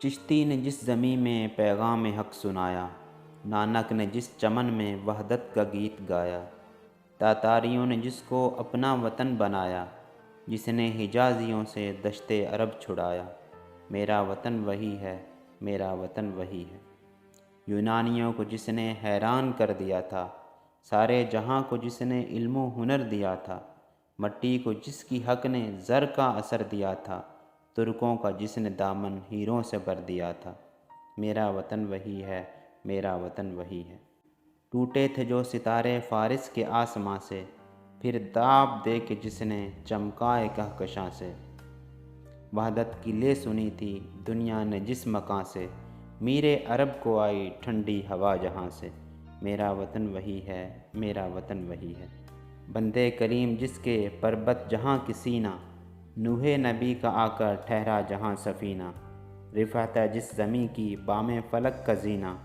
चिश्ती ने जिस ज़मीं में पैगाम हक़ सुनाया, नानक ने जिस चमन में वहदत का गीत गाया, तातारियों ने जिसको अपना वतन बनाया, जिसने हिजाजियों से दश्ते अरब छुड़ाया, मेरा वतन वही है, मेरा वतन वही है। यूनानियों को जिसने हैरान कर दिया था, सारे जहां को जिसने इल्मो हुनर दिया था, मट्टी को जिसकी हक ने ज़र का असर दिया था, तुर्कों का जिसने दामन हीरों से भर दिया था, मेरा वतन वही है, मेरा वतन वही है। टूटे थे जो सितारे फ़ारिस के आसमां से, फिर दाब दे के जिसने चमकाए कहकशां से, वहदत की ले सुनी थी दुनिया ने जिस मकां से, मीरे अरब को आई ठंडी हवा जहां से, मेरा वतन वही है, मेरा वतन वही है। बंदे करीम जिसके पर्बत जहां की सीना, नूहे नबी का आकर ठहरा जहां सफ़ीना, रिफ़ात है जिस ज़मीं की बामे फ़लक का जीना,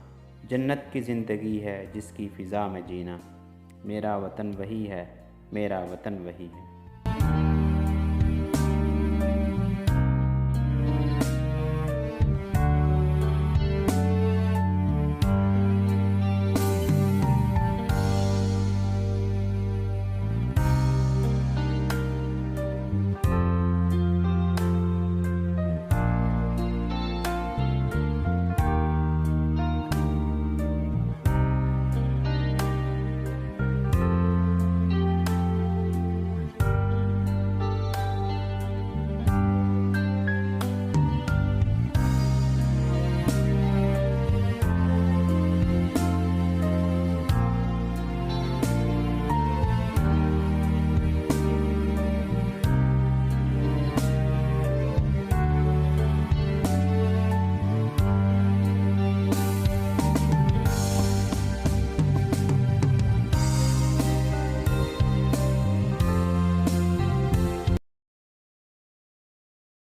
जन्नत की ज़िंदगी है जिसकी फ़िज़ा में जीना, मेरा वतन वही है, मेरा वतन वही है।